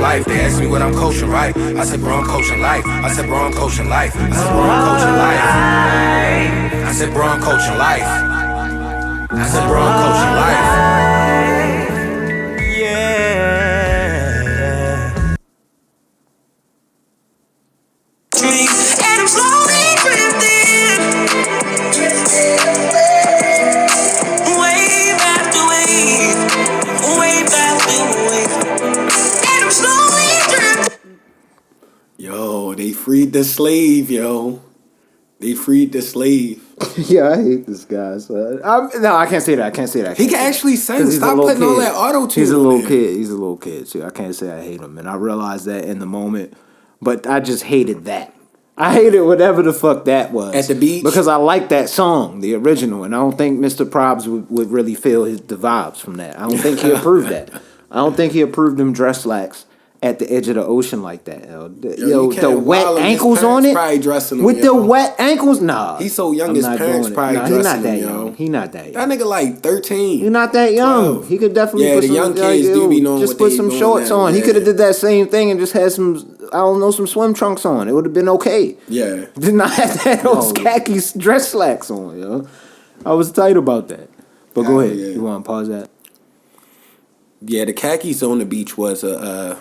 life. They ask me what I'm coaching, right? I said, bro, I'm coaching life. I said, bro, I'm coaching life. I said, bro, I'm coaching life. I said, bro, I'm coaching life. I said, bro, I'm coaching life. Yeah. And I'm slowly drifting, wave after wave, wave after wave. And I'm slowly drifting. Yo, they freed the slave, yo. They freed the slave. Yeah, I hate this guy. So no, I can't say that. I can't say that. He can actually sing. Stop putting all that auto-tune. He's a little kid. He's a little kid too. I can't say I hate him, and I realized that in the moment. But I just hated that. I hated whatever the fuck that was at the beach because I like that song, the original, and I don't think Mr. Probs would really feel the vibes from that. I don't think he approved that. I don't think he approved them dress slacks at the edge of the ocean like that. Yo, the wet ankles on it with the wet ankles. Nah, he's so young. His parents probably dressing him. Yo, he not that young. That nigga like 13. He not that young. 12. He could definitely put the some, young kids do be knowing just what put they some doing shorts now, on. man. He could have did that same thing and just had some, I don't know, some swim trunks on. It would have been okay. Yeah, did not have those khaki dress slacks on. Yo, I was tight about that. But go ahead. Yeah. You want to pause that? Yeah, the khakis on the beach was a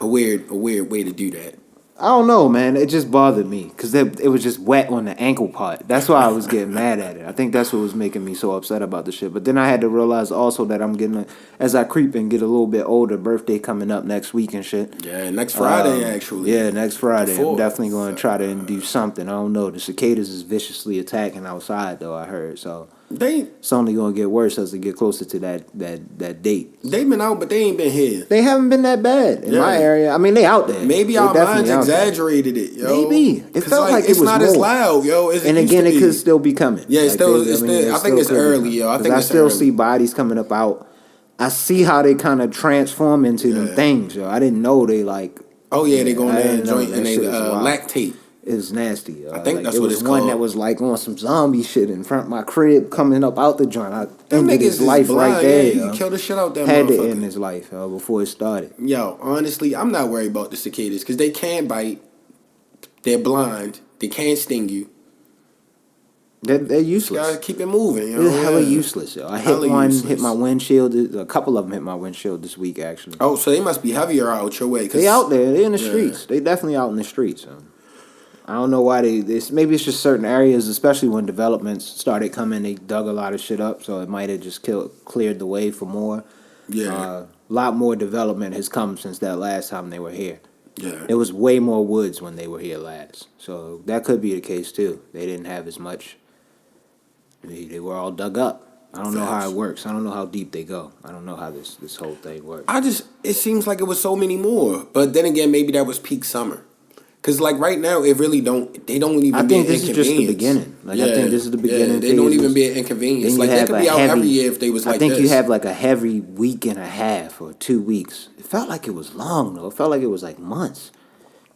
weird way to do that. I don't know, man. It just bothered me because it was just wet on the ankle part. That's why I was getting mad at it. I think that's what was making me so upset about the shit. But then I had to realize also that I'm getting, as I creep and get a little bit older, birthday coming up next week and shit. Yeah, next Friday, actually. Yeah, next Friday. I'm definitely going to try to do something. I don't know. The cicadas is viciously attacking outside, though, I heard. So it's only going to get worse as we get closer to that date. They've been out, but they ain't been here. They haven't been that bad in my area. I mean, they out there. Maybe our minds exaggerated it, yo. Maybe. It felt like it was not more. As loud, yo. And again, it could still be coming. Yeah, it's still. I think it's early, yo. I still see bodies coming up out. I see how they kind of transform into them things, yo. I didn't know they like. Oh yeah, they go in there and joint and they lactate. It's nasty. Yo. I think that's what it's called. One that was like on some zombie shit in front of my crib, coming up out the joint. I ended his life right there. Yeah, you killed the shit out that had motherfucker. to end his life before it started. Yo, honestly, I'm not worried about the cicadas because they can't bite. They're blind. They can't sting you. They're useless. You gotta keep it moving. You know? They're hella useless. Yo. I hit my windshield. A couple of them hit my windshield this week, actually. Oh, so they must be heavier out your way. They out there. They in the streets. They definitely out in the streets. So. I don't know why maybe it's just certain areas, especially when developments started coming, they dug a lot of shit up, so it might have just cleared the way for more. Yeah. A lot more development has come since that last time they were here. Yeah. It was way more woods when they were here last. So that could be the case too. They didn't have as much. They were all dug up. I don't know how it works. I don't know how deep they go. I don't know how this whole thing works. It seems like it was so many more. But then again, maybe that was peak summer. Because, like, right now, it really they don't even be an inconvenience. I think this is just the beginning. I think this is the beginning. They don't even be an inconvenience. Like, they could be out every year if they was like this. I think you have, like, a heavy week and a half or 2 weeks. It felt like it was long, though. It felt like it was, like, months.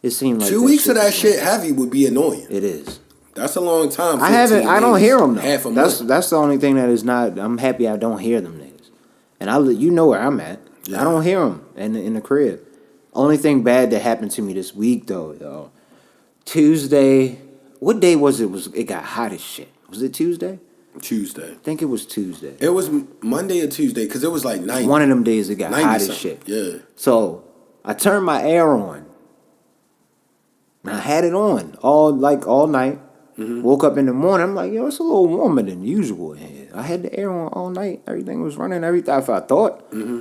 It seemed like 2 weeks of that shit heavy would be annoying. It is. That's a long time. I don't hear them, though. Half a month. That's the only thing that is not... I'm happy I don't hear them niggas. And you know where I'm at. Yeah. I don't hear them in the crib. Only thing bad that happened to me this week, though, Tuesday, what day was it? It got hot as shit. Was it Tuesday? Tuesday. I think it was Tuesday. It was Monday or Tuesday because it was like 90. One of them days it got hot as shit. Yeah. So I turned my air on. And I had it on all night. Mm-hmm. Woke up in the morning. I'm like, yo, it's a little warmer than usual in here. I had the air on all night. Everything was running. Everything I thought. Mm-hmm.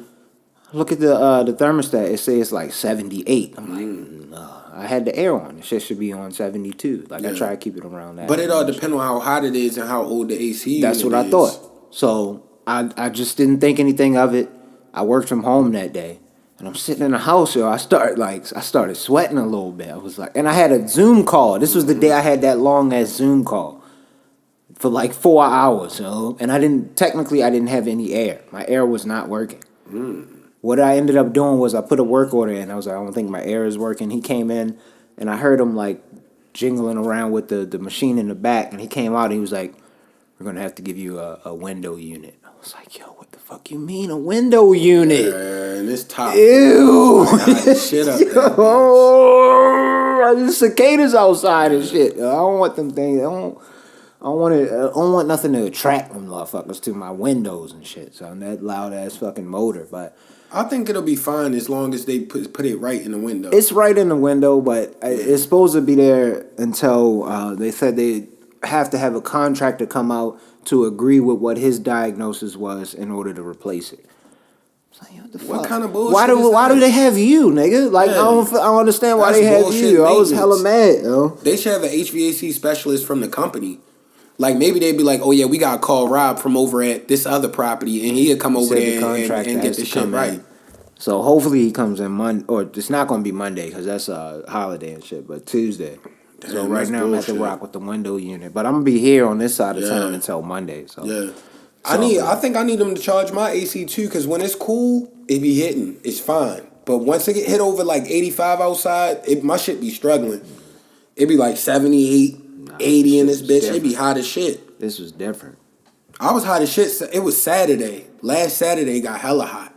Look at the thermostat. It says like 78. I'm like, nah. I had the air on. The shit should be on 72. Like, I try to keep it around that. But it all depends on how hot it is and how old the AC That's what I thought. So I just didn't think anything of it. I worked from home that day. And I'm sitting in the house, yo. I started sweating a little bit. I was like, and I had a Zoom call. This was the day I had that long ass Zoom call for like 4 hours, yo. And I didn't have any air. My air was not working. What I ended up doing was I put a work order in. I was like, I don't think my air is working. He came in, and I heard him like jingling around with the machine in the back. And he came out, and he was like, we're going to have to give you a window unit. I was like, yo, what the fuck you mean a window unit? in this top. Ew. Shit up there. Oh, there's cicadas outside and shit. I don't want them things. I don't want nothing to attract them motherfuckers to my windows and shit. So that loud ass fucking motor, but I think it'll be fine as long as they put it right in the window. it's right in the window, but it's supposed to be there until they said they have to have a contractor come out to agree with what his diagnosis was in order to replace it. What kind of bullshit? Why do they have you, nigga? Like, Yeah. I don't understand why That's they have bullshit you. I was maintenance. hella mad, yo. They should have an HVAC specialist from the company. Like, maybe they'd be like, oh, yeah, we got to call Rob from over at this other property, and he'll come over there and get the shit right. So hopefully he comes in Monday, or it's not going to be Monday because that's a holiday and shit, but Tuesday. Damn, so right that's now I'm at the bullshit. rock with the window unit, but I'm going to be here on this side of town until Monday. So Yeah. I think I need them to charge my AC too, because when it's cool, it be hitting. It's fine. But once it get hit over like 85 outside, my shit be struggling. It be like 78, 80 in this bitch. different. It be hot as shit. This was different. I was hot as shit. It was Saturday. Last Saturday got hella hot.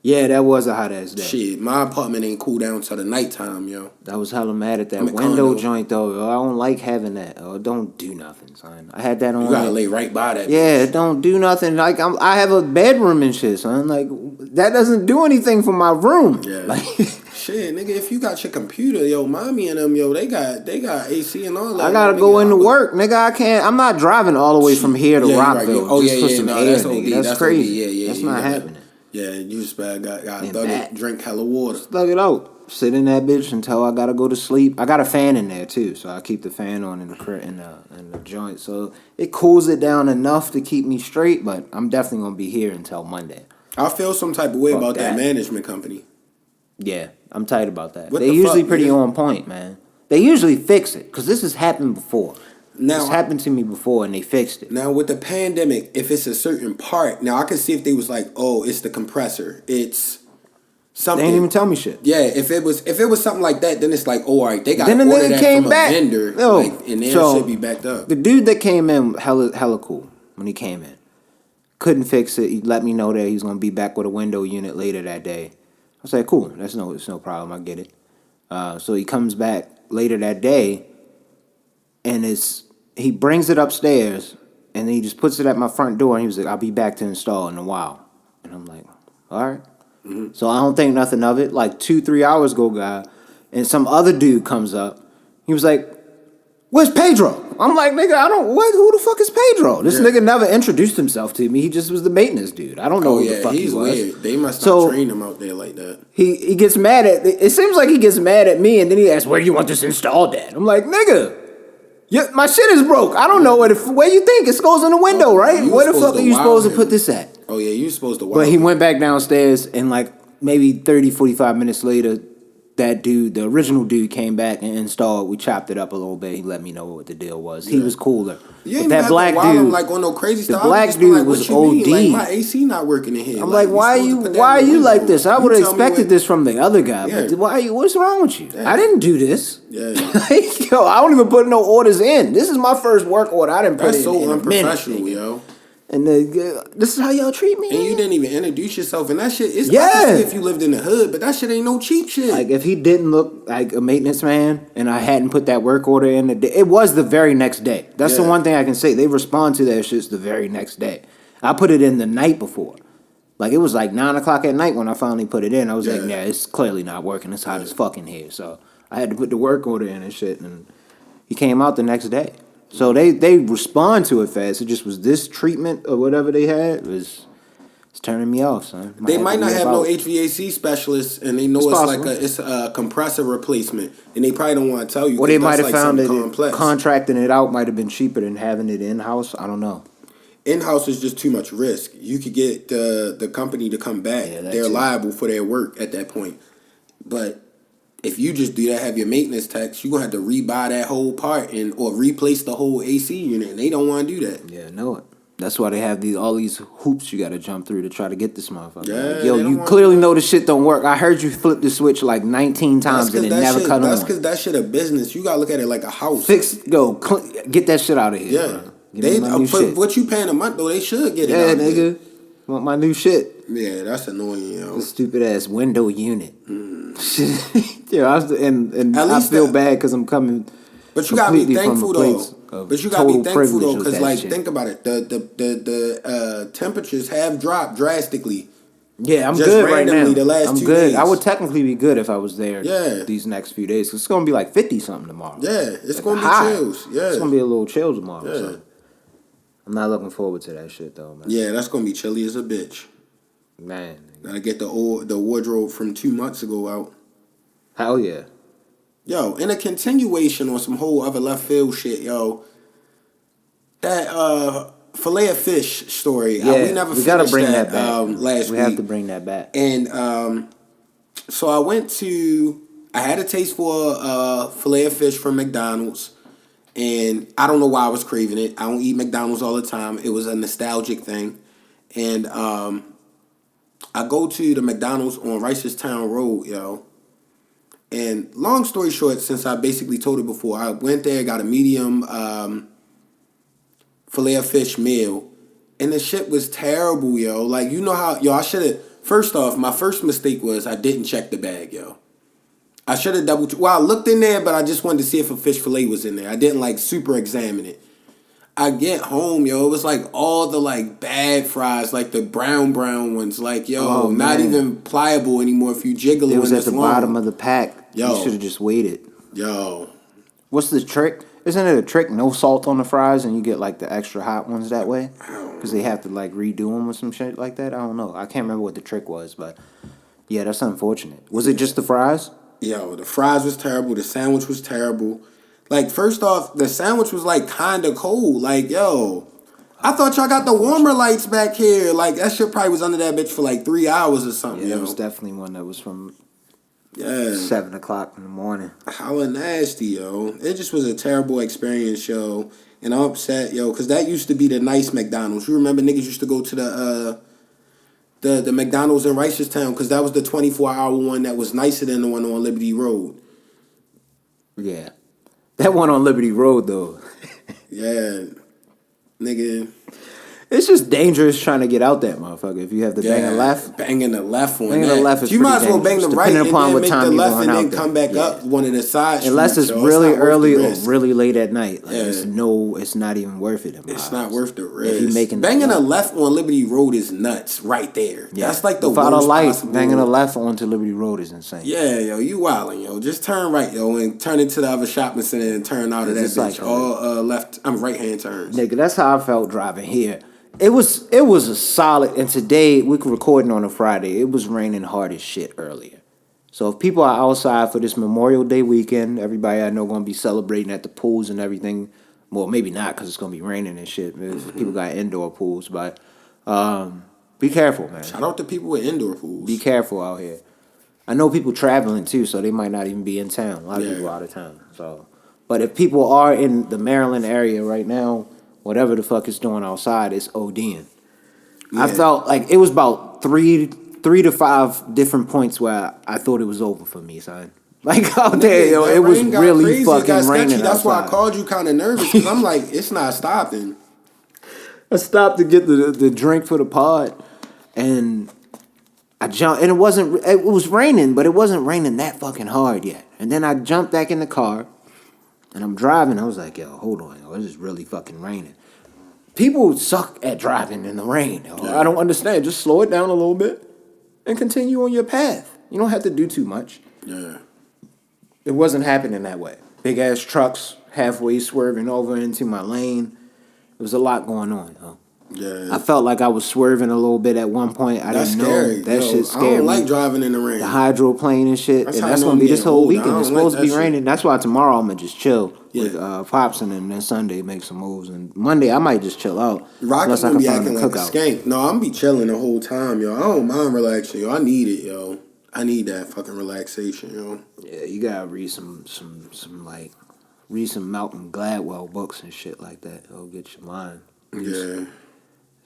Yeah, that was a hot ass day. Shit, my apartment ain't cool down till the nighttime, yo. I was hella mad at that I'm at window condo. joint though. I don't like having that. Oh, don't do nothing, son. I had that on. You gotta lay right by that. Yeah, don't do nothing. Like I have a bedroom and shit, son. Like that doesn't do anything for my room. Yeah. Like, shit, nigga, if you got your computer, yo, mommy and them, yo, they got AC and all that. I gotta go into work, nigga. I can't. I'm not driving all the way from here to Yeah, you right, Rockville. yeah. Oh, just yeah, for yeah, some no, air, that's nigga. OD, That's that's crazy. OD. Yeah, that's you not gotta- happening. Yeah, you just got And to that- drink hella water. Thug it out. Sit in that bitch until I gotta go to sleep. I got a fan in there too, so I keep the fan on in the joint, so it cools it down enough to keep me straight. But I'm definitely gonna be here until Monday. I feel some type of way Fuck about that that. management company. Yeah, I'm tight about that. What They the usually fuck, pretty nigga? on point, man. They usually fix it because this has happened before. Now, This happened to me before, and they fixed it. Now with the pandemic, if it's a certain part, now I can see if they was like, oh, it's the compressor, it's They something. didn't even tell me shit. Yeah, if it was something like that, then it's like, oh, all right, they got to Then the order nigga that came from back. a vendor, Yo, and then so it should be backed up. The dude that came in, hella cool when he came in. Couldn't fix it. He let me know that he was gonna be back with a window unit later that day. I said, cool, it's no problem. I get it. So he comes back later that day, and he brings it upstairs, and then he just puts it at my front door, and he was like, I'll be back to install in a while. And I'm like, all right. Mm-hmm. So I don't think nothing of it. Like 2-3 hours go by, and some other dude comes up. He was like, where's Pedro? I'm like, nigga, who the fuck is Pedro? This nigga never introduced himself to me. He just was the maintenance dude. I don't know who the fuck he's he was. weird. They must So- not train him out there like that. He gets mad at, it seems like he gets mad at me, and then he asks, where do you want this installed at? I'm like, nigga, my shit is broke. I don't know where you think it goes in the window, right? you Where the supposed fuck are to you wow supposed to him. put this at? Oh yeah, you supposed to. But he went back downstairs, and like maybe 30, 45 minutes later, that dude, the original dude, came back and installed. We chopped it up a little bit. He let me know what the deal was. He was cooler. You But that black him dude, like on no crazy the stuff. black Just be dude like, was what you mean? OD. Like, my AC not working in here. I'm like, we why supposed to put that are in the you window. like this? I You would have tell me expected what- this from the other guy. Yeah. But what's wrong with you? Yeah. I didn't do this. Yeah. Like, yo, I don't even put no orders in. This is my first work order. I didn't put That's it so in a minute. unprofessional, nigga. yo. And this is how y'all treat me. And you didn't even introduce yourself, and that shit is. Yeah. I can see if you lived in the hood, but that shit ain't no cheap shit. Like, if he didn't look like a maintenance man and I hadn't put that work order in, it was the very next day. That's the Yeah. one thing I can say. They respond to that shit the very next day. I put it in the night before. Like, it was like 9 o'clock at night when I finally put it in. I was like, yeah, it's clearly not working. It's hot as fuck in here. So I had to put the work order in and shit, and he came out the next day. So they respond to it fast. It just was this treatment or whatever they had it's turning me off, son. They might not have no HVAC specialists, and they know it's possible. like it's a compressor replacement, and they probably don't want to tell you. Or they 'cause might that's have like found something that complex. contracting it out might have been cheaper than having it in house. I don't know. In-house is just too much risk. You could get the company to come back. Yeah, that They're too. liable for their work at that point. But if you just do that, have your maintenance tax, you're going to have to rebuy that whole part or replace the whole AC unit, and they don't want to do that. Yeah, I know it. That's why they have all these hoops you got to jump through to try to get this motherfucker. Yeah, Like, yo, they don't you want clearly know this shit don't work. I heard you flip the switch like 19 times and it never cut That's on. because that shit a business. You got to look at it like a house. Get that shit out of here. Yeah. Bro. Give me my new For shit. what you paying a month, though, they should get it Yeah, out there. nigga. Want my new shit. Yeah, that's annoying, yo. The stupid ass window unit. Yeah, I At least feel bad because I'm coming. But you gotta be completely from a thankful place though. of But you gotta be total thankful though, privilege with because that like shit. think about it. The temperatures have dropped drastically. Yeah, I'm Just good right randomly now. the last I'm 2 good. days. I would technically be good if I was there. Yeah. These next few days, 'cause it's gonna be like 50 something tomorrow. Yeah, it's Like gonna be high. chills. Yeah, It's gonna be a little chill tomorrow. Yeah. So I'm not looking forward to that shit though, man. Yeah, that's gonna be chilly as a bitch. Man, Gotta get the wardrobe from 2 months ago out. hell yeah. Yo, in a continuation on some whole other left field shit, yo. That fillet of fish story. Yeah, We never we gotta finished bring that, that back. last We week. have to bring that back. And so I had a taste for fillet of fish from McDonald's. And I don't know why I was craving it. I don't eat McDonald's all the time. It was a nostalgic thing. And I go to the McDonald's on Ricerstown Road, yo. And long story short, since I basically told it before, I went there, got a medium filet of fish meal. And the shit was terrible, yo. Like, you know how, yo, I should have, first off, my first mistake was I didn't check the bag, yo. I should have I looked in there, but I just wanted to see if a fish fillet was in there. I didn't, like, super examine it. I get home, yo, it was, like, all the, like, bad fries, like the brown ones. Like, yo, not even pliable anymore if you jiggle it. It was at the bottom of the pack. Yo. You should have just waited. Yo. What's the trick? Isn't it a trick? No salt on the fries, and you get like the extra hot ones that way, because they have to like redo them with some shit like that. I don't know. I can't remember what the trick was, but yeah, that's unfortunate. Was it just the fries? Yo, the fries was terrible. The sandwich was terrible. Like, first off, the sandwich was like kind of cold. Like, yo, I thought y'all got the warmer lights back here. Like, that shit probably was under that bitch for like 3 hours or something. Yeah, yo. it was definitely one that was from 7:00 in the morning. Hella nasty, yo. It just was a terrible experience, yo. And I'm upset, yo, because that used to be the nice McDonald's. You remember niggas used to go to the McDonald's in Ricerstown, because that was the 24-hour one that was nicer than the one on Liberty Road. Yeah. That one on Liberty Road, though. Yeah. Nigga. It's just dangerous trying to get out that motherfucker if you have to bang a left. Banging the left on Banging that. the left is You might as well bang dangerous, the right and depending upon then what make time the you're left going and then out there. come back up one of the side Unless streets, it's yo. really not worth early the or risk. really late at night. Like, Yeah. it's not even worth it. It's not worth the risk. If you making Banging a left on Liberty Road is nuts right there. Yeah. That's like the Without worst a light, possible. banging a left onto Liberty Road is insane. Yeah, yo, you wildin', yo. Just turn right, yo, and turn into the other shopping center and turn out of that It's bitch. like All right-hand turns. Nigga, that's how I felt driving here. It was a solid, and today, we're recording on a Friday, it was raining hard as shit earlier. So if people are outside for this Memorial Day weekend, everybody I know going to be celebrating at the pools and everything. Well, maybe not, because it's going to be raining and shit. People got indoor pools, but be careful, man. Shout out to people with indoor pools. Be careful out here. I know people traveling too, so they might not even be in town. A lot of people out of town. So, but if people are in the Maryland area right now, whatever the fuck it's doing outside, it's ODing. Yeah. I felt like it was about three to five different points where I thought it was over for me, son. Like out there, yo, it was really crazy. Fucking raining. That's outside. why I called you kind of nervous, because I'm like, it's not stopping. I stopped to get the drink for the pod, and I jumped, and it was raining, but it wasn't raining that fucking hard yet. And then I jumped back in the car, and I'm driving. I was like, yo, hold on, yo, this is really fucking raining. People suck at driving in the rain. Yo. Yeah. I don't understand. Just slow it down a little bit and continue on your path. You don't have to do too much. Yeah. It wasn't happening that way. Big ass trucks halfway swerving over into my lane. There was a lot going on, yo. Yeah. I felt like I was swerving a little bit at one point. That's didn't scary. know. That shit scared me. I don't like driving in the rain. The hydroplane and shit. That's and how that's I know going to be I'm this whole getting weekend. old. It's I don't supposed like to be that raining. shit. That's why tomorrow I'm going to just chill with Yeah. Popson, and then Sunday make some moves. And Monday I might just chill out. Rocky's gonna be acting like a cookout. skank. No, I'm be chilling the whole time, yo. I don't mind relaxing, yo. I need it, yo. I need that fucking relaxation, yo. Yeah, you gotta read some Malcolm Gladwell books and shit like that. It'll get your mind. Yeah.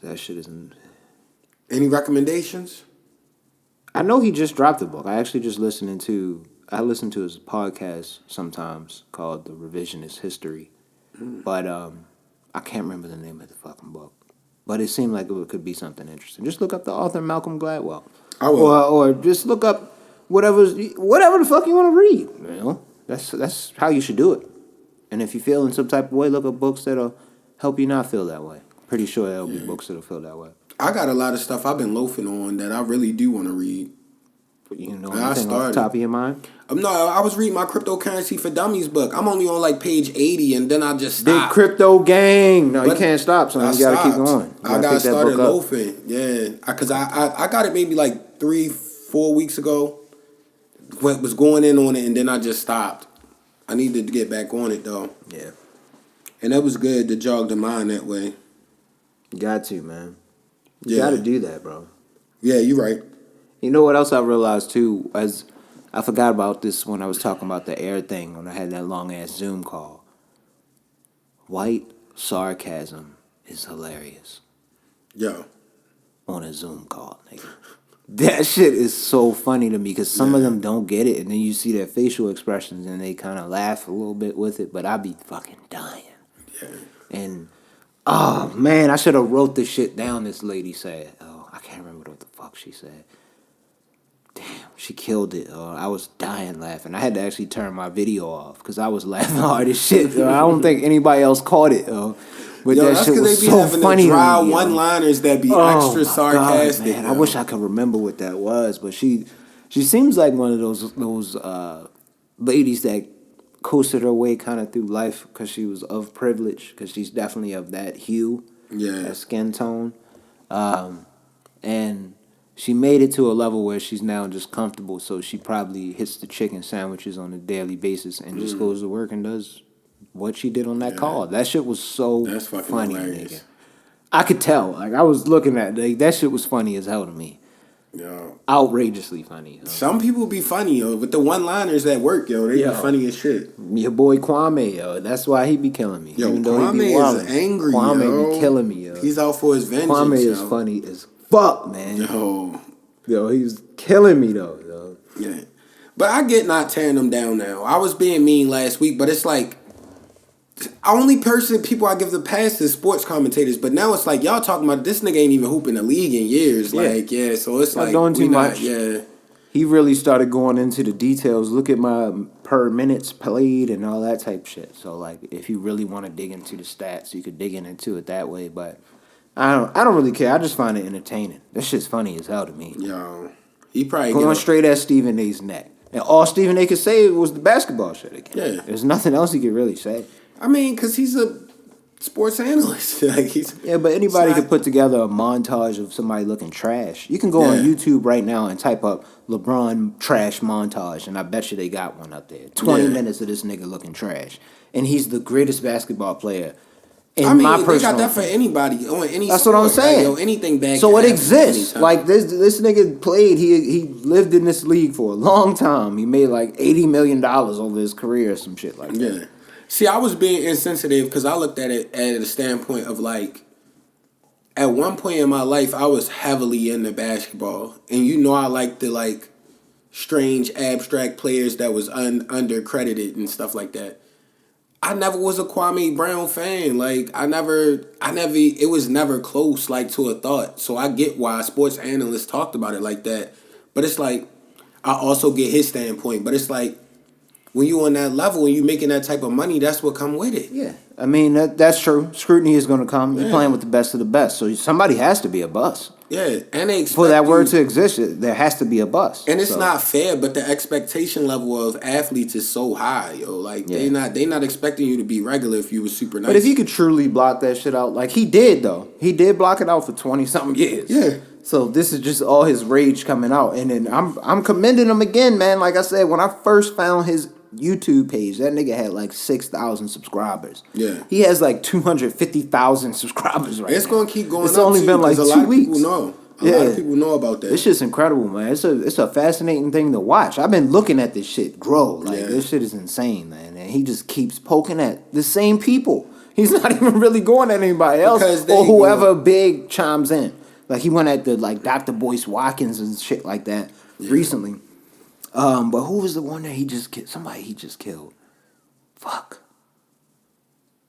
That shit isn't. Any recommendations? I know he just dropped a book. I actually just listen to his podcast sometimes called The Revisionist History. But I can't remember the name of the fucking book. but it seemed like it could be something interesting. Just look up the author Malcolm Gladwell. I will. Or just look up whatever the fuck you want to read. You know, that's how you should do it. And if you feel in some type of way, look up books that'll help you not feel that way. Pretty sure there'll be books that'll feel that way. I got a lot of stuff I've been loafing on that I really do want to read. You know anything off the top of your mind? No, I was reading my Cryptocurrency for Dummies book. I'm only on like page 80, and then I just Big stopped. crypto gang. No, But you can't stop, son. You gotta keep going. I got started loafing. Yeah, because I got it maybe like 3-4 weeks ago. Was going in on it, and then I just stopped. I needed to get back on it though. Yeah, and that was good to jog the mind that way. you got to, man. You got to do that, bro. Yeah, you're right. You know what else I realized too? As I forgot about this when I was talking about the air thing when I had that long ass Zoom call. White sarcasm is hilarious. Yo. On a Zoom call, nigga. That shit is so funny to me because some of them don't get it, and then you see their facial expressions and they kind of laugh a little bit with it, but I be fucking dying. Yeah. And oh man, I should have wrote this shit down. This lady said, "Oh, I can't remember what the fuck she said." Damn, she killed it. I was dying laughing. I had to actually turn my video off because I was laughing hard as shit. I don't think anybody else caught it. But Yo, that shit was so funny. Dry to me, one-liners that be extra sarcastic. God, man. I wish I could remember what that was. But she seems like one of those ladies that coasted her way kind of through life because she was of privilege. Because she's definitely of that hue, that skin tone, and she made it to a level where she's now just comfortable. So she probably hits the chicken sandwiches on a daily basis and just goes to work and does what she did on that call. That shit was so funny, hilarious. nigga. I could tell. Like, I was looking at that shit was funny as hell to me. Yo. Outrageously funny. Some people be funny, yo. With the one-liners at work, yo, they be funny as shit. Your boy Kwame, yo. That's why he be killing me. Yo, even though he be Kwame wildin'. is angry, Kwame yo. be killing me, yo. He's out for his vengeance, Kwame yo. is funny as fuck, man. Yo, he's killing me, though, yo. Yeah. But I get not tearing them down now. I was being mean last week, but it's like, only people I give the pass is sports commentators, but now it's like y'all talking about this nigga ain't even hooping the league in years. Like, so it's not like doing too much. Yeah. He really started going into the details. Look at my per minutes played and all that type of shit. So like, if you really want to dig into the stats, you could dig into it that way. But I don't really care. I just find it entertaining. That shit's funny as hell to me. Yo, he probably going straight at Stephen A's neck, and all Stephen A could say was the basketball shit again. Yeah, there's nothing else he could really say. I mean, because he's a sports analyst. Like but anybody could put together a montage of somebody looking trash. You can go on YouTube right now and type up LeBron trash montage, and I bet you they got one up there. 20 minutes of this nigga looking trash, and he's the greatest basketball player. They got that for anybody on any. That's what I'm saying. Like, anything bad. So it exists. Like this nigga played. He lived in this league for a long time. He made like $80 million over his career or some shit like that. Yeah. See, I was being insensitive because I looked at it at a standpoint of like, at one point in my life, I was heavily into basketball. And I like the like strange abstract players that was undercredited and stuff like that. I never was a Kwame Brown fan. Like, it was never close like to a thought. So I get why sports analysts talked about it like that. But it's like, I also get his standpoint. But it's like, when you on that level and you making that type of money, that's what come with it. Yeah, I mean that's true. Scrutiny is going to come. You're playing with the best of the best, so somebody has to be a bust. Yeah, and they for that word to exist, there has to be a bust. And it's not fair, but the expectation level of athletes is so high, yo. Like they not expecting you to be regular if you were super nice. But if you could truly block that shit out, like he did though, he did block it out for 20-something years. Yeah. So this is just all his rage coming out, and then I'm commending him again, man. Like I said, when I first found his YouTube page, that nigga had like 6,000 subscribers. Yeah, he has like 250,000 subscribers right now. It's gonna keep going. It's only been like 2 weeks. A lot of people know about that. This shit's incredible, man. It's a fascinating thing to watch. I've been looking at this shit grow. Like this shit is insane, man. And he just keeps poking at the same people. He's not even really going at anybody else or whoever big chimes in. Like he went at the like Dr. Boyce Watkins and shit like that recently. But who was the one that he just killed? Somebody he just killed. Fuck.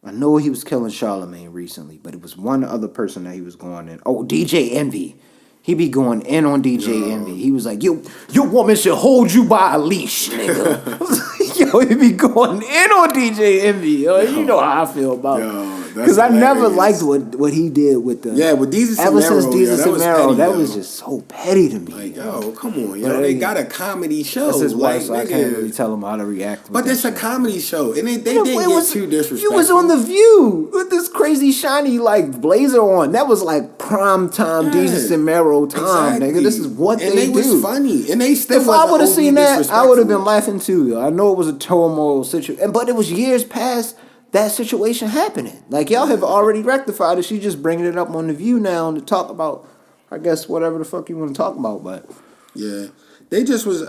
I know he was killing Charlamagne recently, but it was one other person that he was going in. Oh, DJ Envy. He be going in on DJ Envy. He was like, yo, your woman should hold you by a leash, nigga. Yo, he be going in on DJ Envy. Yo, you know how I feel about it. Because I never liked what he did with the... Yeah, with Deezus and Ever Mero, since Deezus and Mero, that was yo. just so petty to me. Like, yo, come on, yo. They got a comedy show. That's his wife, so I nigga. can't really tell him how to react. But it's a comedy show, and they didn't get too disrespectful. You was on The View with this crazy shiny like blazer on. That was like prime time Deezus and Mero time, nigga. This is what they do. And they was funny, and they still. If I would have seen that, I would have been laughing too. Yo. I know it was a turmoil situation, but it was years past that situation happening. Like y'all have already rectified it. She just bringing it up on The View now to talk about, I guess, whatever the fuck you want to talk about. But yeah, they just was.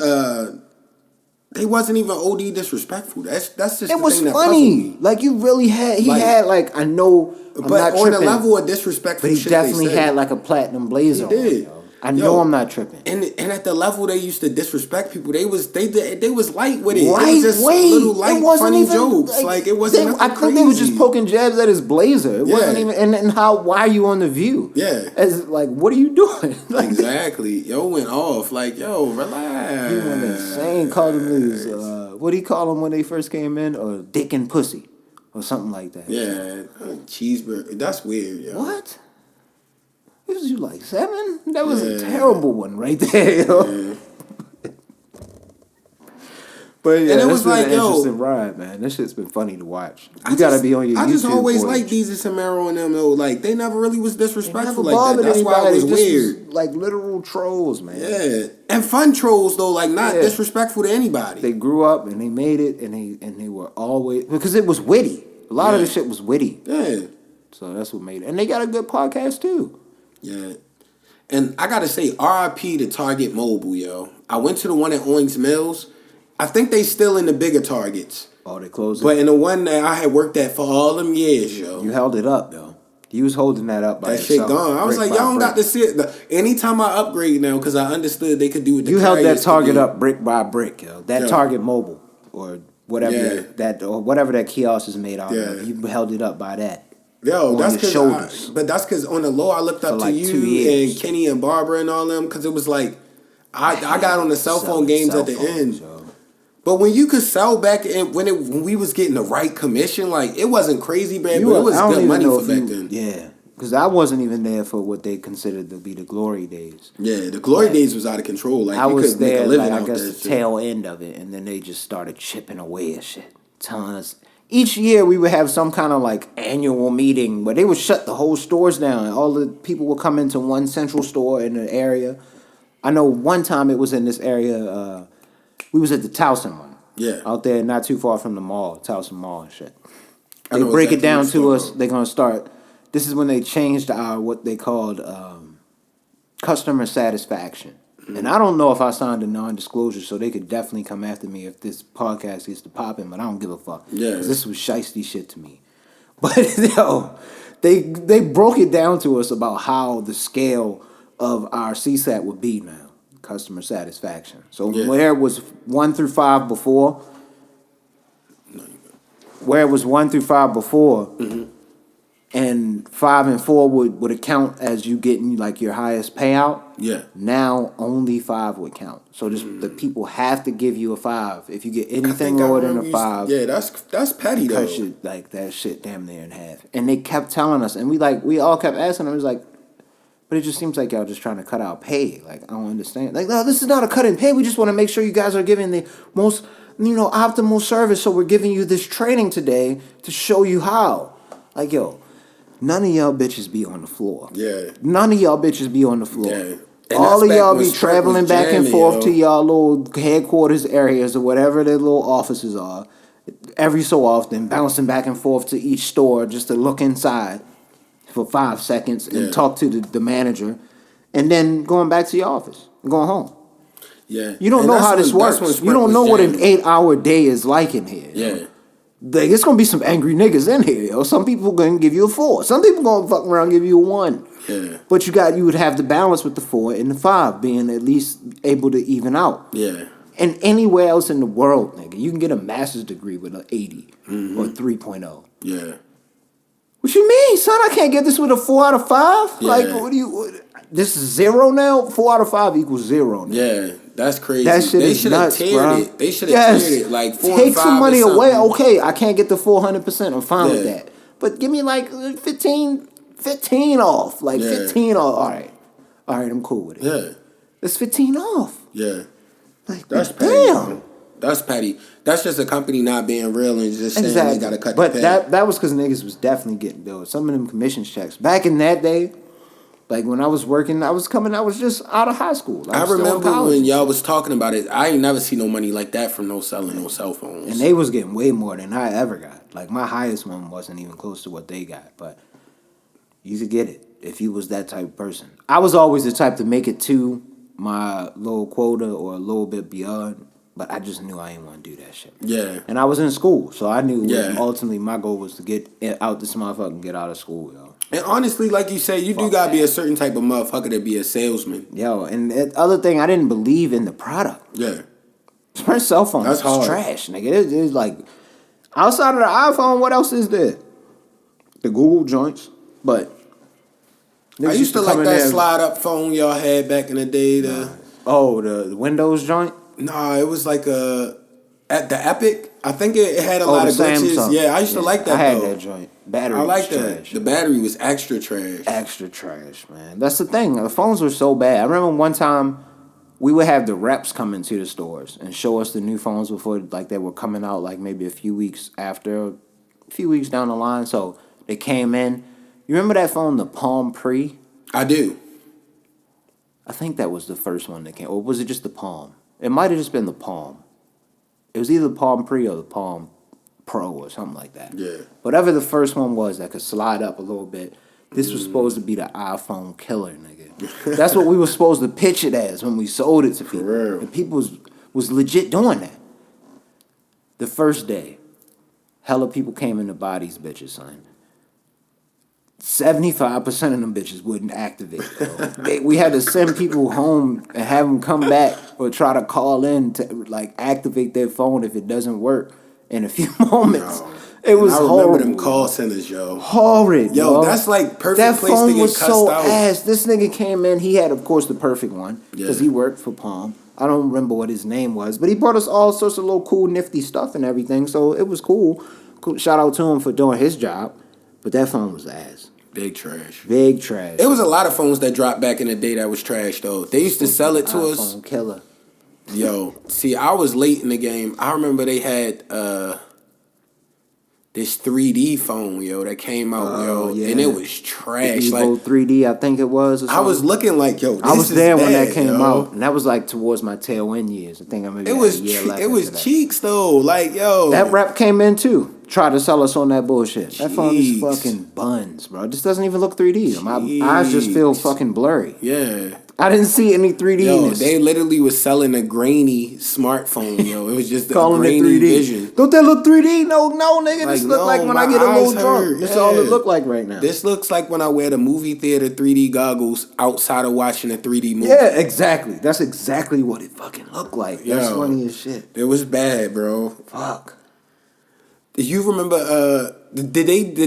They wasn't even OD disrespectful. That's just. It was funny. Like you really had. He had like I know. I'm but not on tripping, the level of disrespectful, but he shit definitely they said, had like a platinum blazer. He did. On, I know I'm not tripping. And at the level they used to disrespect people, they was light with it. Lightweight. It was just little light it wasn't funny even, jokes. Like it wasn't. I think they were just poking jabs at his blazer. It wasn't even. And how? Why are you on The View? Yeah. As like, what are you doing? Like, exactly. Yo went off. Like yo, relax. He went insane. Called him his. What did he call him when they first came in? Or dick and pussy, or something like that. Yeah, cheeseburger. That's weird. Yo. What? Was you like 7? That was a terrible one right there, yo. Yeah. But yeah, and it was like, an yo, interesting ride, man. That shit's been funny to watch. You gotta be on your YouTube. I just always boy. liked Deezus and Mero and them though. Like they never really was disrespectful like that. That's That's why it was anybody. weird. Was like literal trolls, man. Yeah, and fun trolls though, like not disrespectful to anybody. They grew up and they made it, and they were always because it was witty. A lot of the shit was witty. Yeah. So that's what made it, and they got a good podcast too. Yeah. And I gotta say, RIP to Target Mobile, yo. I went to the one at Owings Mills. I think they still in the bigger Targets. Oh, they closed it? But in the one that I had worked at for all them years, yo. You held it up, though. You was holding that up by that yourself. Shit gone. I was like, y'all don't got to see it. Anytime I upgrade now, because I understood they could do it. You held that Target up brick by brick, yo. That Target Mobile or whatever whatever that kiosk is made out of. You held it up by that. Yo, that's because. But that's because on the low, I looked up to like you and Kenny and Barbara and all them because it was like I got on the cell phone games at the end. Yo. But when you could sell back when we was getting the right commission, like it wasn't crazy bad, but it was good money for back then. Yeah, because I wasn't even there for what they considered to be the glory days. Yeah, the glory days was out of control. Like I was there, make a living like, out I guess that the shit. tail end of it, and then they just started chipping away at shit, telling us. Each year we would have some kind of like annual meeting where they would shut the whole stores down. And all the people would come into one central store in the area. I know one time it was in this area. We was at the Towson one. Yeah. Out there, not too far from the mall, Towson Mall and shit. They break it down to us. They're gonna start. This is when they changed our what they called customer satisfaction. Mm-hmm. And I don't know if I signed a non-disclosure, so they could definitely come after me if this podcast gets to popping. But I don't give a fuck. Yeah. This was shiesty shit to me. But yo, they broke it down to us about how the scale of our CSAT would be now. Customer satisfaction. So where it was 1 through 5 before, Mm-hmm. and 5 and 4 would account as you getting like your highest payout. Yeah. Now only 5 would count. So just the people have to give you a 5 if you get anything lower than a 5. Yeah, that's petty though. Cut shit, like that shit damn near in half. And they kept telling us, and we all kept asking them. It was like. But it just seems like y'all just trying to cut out pay. Like, I don't understand. Like, no, this is not a cut in pay. We just want to make sure you guys are giving the most, optimal service. So we're giving you this training today to show you how. Like, yo, none of y'all bitches be on the floor. Yeah. None of y'all bitches be on the floor. Yeah. All of y'all be traveling back and forth to y'all little headquarters areas or whatever their little offices are. Every so often, bouncing back and forth to each store just to look inside. For 5 seconds and talk to the manager, and then going back to your office and going home. Yeah, you don't know how this works. You don't know what an 8-hour day is like in here. Yeah, like it's gonna be some angry niggas in here. Yo. Some people gonna give you a 4. Some people gonna fuck around and give you a 1. Yeah, but you would have the balance with the 4 and the 5 being at least able to even out. Yeah. And anywhere else in the world, nigga, you can get a master's degree with an 80 or 3.0. Yeah. What you mean, son? I can't get this with a 4 out of 5. Yeah. Like, this is 0 now. 4 out of 5 equals 0 now. Yeah, that's crazy. That shit they is nuts, tiered bro. it. They should have tiered it like 4 Take and 5 some money or away. something. Okay, I can't get the 400%. I'm fine with Yeah. that. But give me like 15 off. Like Yeah. 15 off. All right, I'm cool with it. Yeah, It's 15 off. yeah. Like, That's petty. damn. Man. That's petty. That's just a company not being real and just saying they gotta cut But the pay. that was because niggas was definitely getting billed. Some of them commissions checks. Back in that day, like when I was working, I was just out of high school. I was still in remember college. when y'all was talking about it. I ain't never seen no money like that from no selling no cell phones. And they was getting way more than I ever got. Like my highest one wasn't even close to what they got. But you could get it if you was that type of person. I was always the type to make it to my little quota or a little bit beyond. But I just knew I didn't want to do that shit. Yeah. And I was in school, so I knew Yeah. ultimately my goal was to get out this motherfucker and get out of school, yo. And honestly, like you say, you do gotta be a certain type of motherfucker to be a salesman. Yo, and the other thing, I didn't believe in the product. Yeah. Sprint cell phone That's was hard. trash, nigga. It's like, outside of the iPhone, what else is there? The Google joints, but... I niggas used to come like in that there- slide up phone y'all had back in the day. The Windows joint? Nah, it was like at the Epic. I think it had a lot the of glitches. Samsung. Yeah, I used to like that I had though. that joint. Battery I like was that. trash. The battery was extra trash. Extra trash, man. That's the thing. The phones were so bad. I remember one time we would have the reps come into the stores and show us the new phones before like they were coming out, like maybe a few weeks down the line. So they came in. You remember that phone, the Palm Pre? I do. I think that was the first one that came. Or was it just the Palm? It might have just been the Palm. It was either the Palm Pre or the Palm Pro or something like that. Yeah. Whatever the first one was that could slide up a little bit, this was supposed to be the iPhone killer, nigga. That's what we were supposed to pitch it as when we sold it to people. real. And people was legit doing that. The first day, hella people came in to buy these bitches, son. 75% of them bitches wouldn't activate. We had to send people home and have them come back or try to call in to like activate their phone if it doesn't work in a few moments. No. It was I remember horrible. them call centers, yo. Horrid, Yo, that's like perfect that place to phone get was cussed so out. ass. This nigga came in. He had, of course, the perfect one because Yeah. he worked for Palm. I don't remember what his name was, but he brought us all sorts of little cool, nifty stuff and everything. So it was cool. Shout out to him for doing his job. But that phone was ass. Big trash. Big trash. It was a lot of phones that dropped back in the day that was trash though. They used to sell it to us. iPhone killer. Yo, see, I was late in the game. I remember they had this 3D phone, yo, that came out, yeah. and it was trash. Evo Like 3D, I think it was. Or I was something. looking like, yo, this I was is there when bad, that came yo. out, and that was like towards my tail end years. I think I maybe It had was a year left it was after that. cheeks though. Like, yo, That rep came in too. Tried to sell us on that bullshit. That phone is Jeez. fucking buns, bro. This doesn't even look 3D. My eyes just feel fucking blurry. yeah. I didn't see any 3D. Yo, in this. they literally was selling a grainy smartphone, yo. It was just a calling it grainy 3D. vision. Don't that look 3D? No, nigga. This Like, look no, like when my I get a little eyes drunk. hurt. That's all it Yeah. look like right now. This looks like when I wear the movie theater 3D goggles outside of watching a 3D movie. Yeah, exactly. That's exactly what it fucking looked like. That's Yo. funny as shit. It was bad, bro. Fuck. Do you remember? Did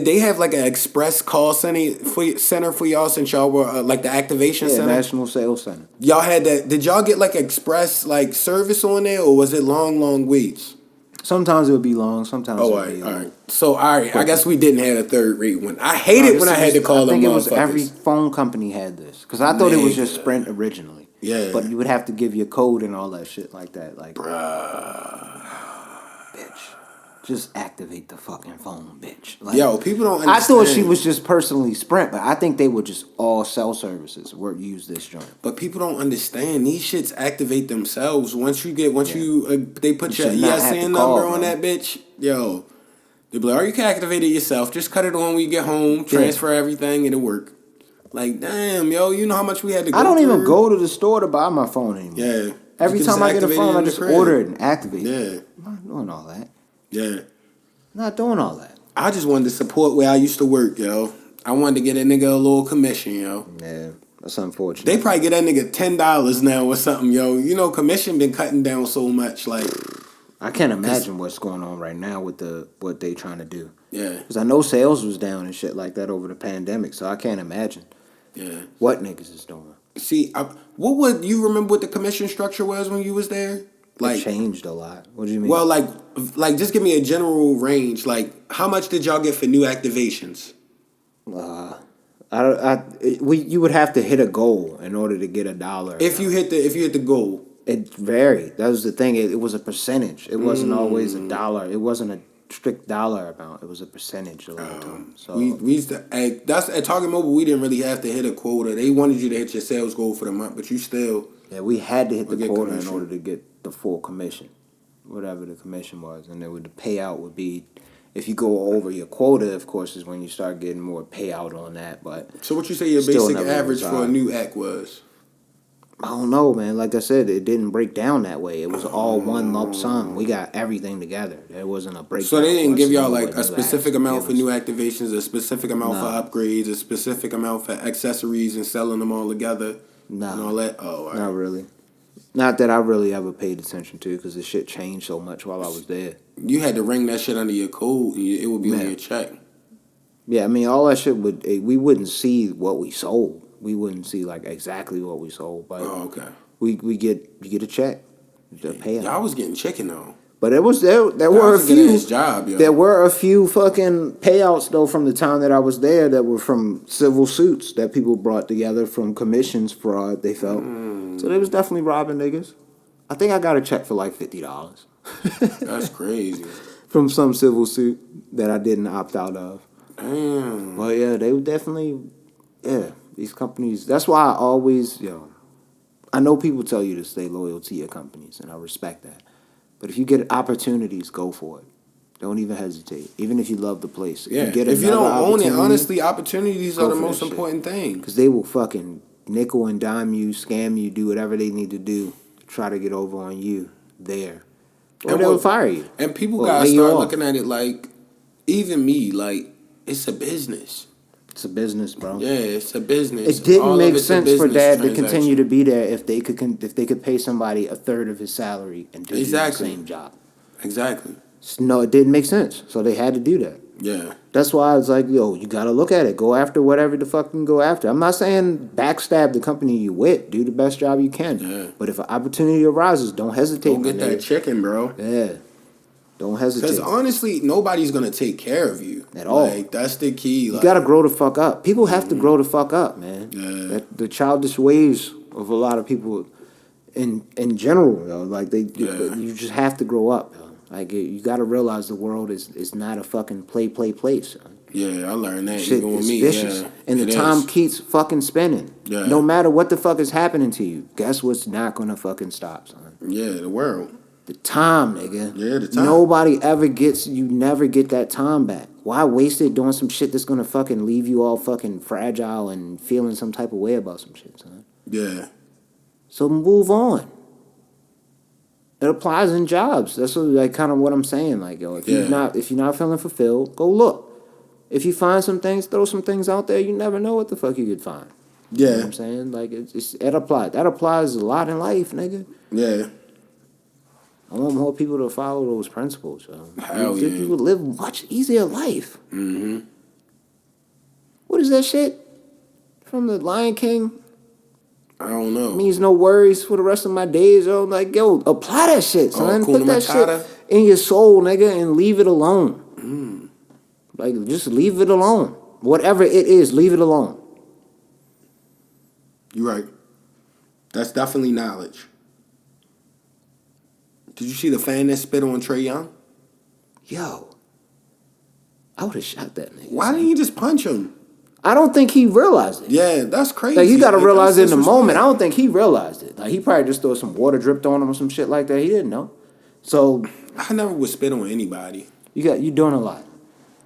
they have like an express call center for y'all since y'all were like the activation Yeah, center? National Sales Center. Y'all had that. Did y'all get like express like service on there, or was it long waits? Sometimes it would be long. Sometimes Oh, it all would right, be all long. right. So, all right. I guess we didn't have a third rate one. I hate it when I had to call I them think it was motherfuckers. every phone company had this because I thought it was just Nigga. Sprint originally. Yeah. but you would have to give your code and all that shit like that. Like, bitch, just activate the fucking phone, bitch. Like, Yo, people don't I understand. thought she was just personally Sprint, but I think they were just all cell services where use this joint. But people don't understand. These shits activate themselves. Once you they put You your should not have to ESN call, number on bro. that bitch. Yo, they be like, or you can activate it yourself. Just cut it on when you get home. Transfer everything. It'll work. Like, damn, yo, you know how much we had to go I don't even through? go to the store to buy my phone anymore. Yeah. Every You can time I get a activate it phone, in I the just crib. order it and activate it. Yeah. I'm not doing all that. Yeah. Not doing all that. I just wanted to support where I used to work, yo. I wanted to get a nigga a little commission, yo. Yeah, that's unfortunate. They probably get that nigga $10 now or something, yo. You know, commission been cutting down so much, like, I can't imagine what's going on right now with what they trying to do. Yeah. Because I know sales was down and shit like that over the pandemic, so I can't imagine what niggas is doing. See, what would you remember what the commission structure was when you was there? It changed a lot. What do you mean? Well, just give me a general range. Like, how much did y'all get for new activations? You would have to hit a goal in order to get $1. If you hit the goal, it varied. That was the thing. It was a percentage. It wasn't always $1. It wasn't a strict dollar amount. It was a percentage a lot of times. So we used to. That's at Target Mobile. We didn't really have to hit a quota. They wanted you to hit your sales goal for the month, but you still. Yeah, we had to hit the quota commission in order to get the full commission, whatever the commission was, and then the payout would be. If you go over your quota, of course, is when you start getting more payout on that. But so, what you say your still basic never average was for a new act was? I don't know, man. Like I said, it didn't break down that way. It was all one lump sum. We got everything together. There wasn't a breakdown. So they didn't give y'all like a a specific amount for new activations, a specific amount for upgrades, a specific amount for accessories and selling them all together, and all that. Oh, not really. Not that I really ever paid attention to, because the shit changed so much while I was there. You had to ring that shit under your code. It would be on your check. Yeah, I mean, all that shit we wouldn't see what we sold. We wouldn't see like exactly what we sold, but you get a check, the payout. Y'all was getting chicken though. But there were a few job, yo. There were a few fucking payouts though from the time that I was there that were from civil suits that people brought together from commissions fraud. They felt so they was definitely robbing niggas. I think I got a check for like $50. That's crazy. From some civil suit that I didn't opt out of. Damn. Well, yeah, they would definitely, these companies. That's why I always, I know people tell you to stay loyal to your companies, and I respect that. But if you get opportunities, go for it. Don't even hesitate. Even if you love the place. Yeah. If you don't own it, honestly, opportunities are the most important thing. Because they will fucking nickel and dime you, scam you, do whatever they need to do to try to get over on you there. Or they'll fire you. And people gotta start looking at it like, even me, like, it's a business. It's a business, bro. Yeah, it's a business. It didn't make sense for Dad to continue to be there if they could pay somebody a third of his salary and do the same job. Exactly. No, it didn't make sense. So they had to do that. Yeah. That's why I was like, you gotta look at it. Go after whatever the fuck you can go after. I'm not saying backstab the company you with. Do the best job you can. Yeah. But if an opportunity arises, don't hesitate. Go get that chicken, bro. Yeah. Don't hesitate. Because honestly, nobody's gonna take care of you at all. Like, that's the key. You gotta grow the fuck up. People have to grow the fuck up, man. Yeah. The childish ways of a lot of people, in general, like you just have to grow up. Like you gotta realize the world is not a fucking play place. Yeah, I learned that. Shit is vicious, and the time keeps fucking spinning. Yeah. No matter what the fuck is happening to you, guess what's not gonna fucking stop, son? Yeah, the world. The time, nigga. Yeah, the time. Nobody ever you never get that time back. Why waste it doing some shit that's gonna fucking leave you all fucking fragile and feeling some type of way about some shit, son? Yeah. So move on. It applies in jobs. That's kind of what I'm saying. Like, if you're not feeling fulfilled, go look. If you find some things, throw some things out there. You never know what the fuck you could find. Yeah. You know what I'm saying? Like, it applies. That applies a lot in life, nigga. Yeah. I want more people to follow those principles. Hell yeah. You would live a much easier life. Mm-hmm. What is that shit from the Lion King? I don't know. It means no worries for the rest of my days. Like, apply that shit, son. Put that shit in your soul, nigga, and leave it alone. Like, just leave it alone. Whatever it is, leave it alone. You're right. That's definitely knowledge. Did you see the fan that spit on Trae Young? Yo. I would have shot that nigga. Why didn't you just punch him? I don't think he realized it. Yeah, that's crazy. Like, you got to realize it in the moment. I don't think he realized it. Like, he probably just threw some water dripped on him or some shit like that. He didn't know. So I never would spit on anybody. You're doing a lot.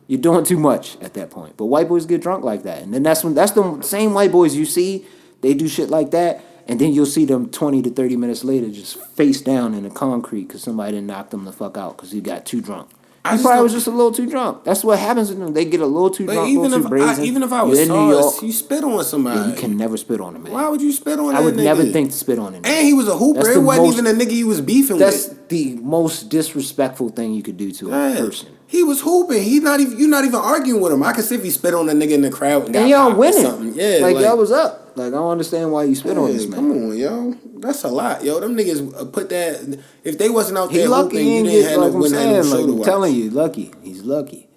You're doing too much at that point. But white boys get drunk like that. And then that's the same white boys you see, they do shit like that, and then you'll see them 20 to 30 minutes later just face down in the concrete because somebody didn't knock them the fuck out because he got too drunk. I He just probably don't- was just a little too drunk. That's what happens to them. They get a little too But drunk, a even little if too brazen. even if I You're was in New York, sauce, you spit on somebody. yeah, you can never spit on a man. Why would you spit on I that would nigga? never think to spit on him. And he was a hooper. That's It the wasn't most- even a nigga he was beefing That's with. the most disrespectful thing you could do to a Yeah. person. He was hooping. He not even. You're not even arguing with him. I could see if he spit on a nigga in the crowd and got And y'all popped or winning. something. Yeah, like y'all was up. Like I don't understand why you spit on this man. Come on, yo. That's a lot, yo. Them niggas put that. If they wasn't out He there lucky hooping, he you didn't didn't get, have like no I'm wouldn't have no saying, show like to I'm watch. telling you, lucky. He's lucky.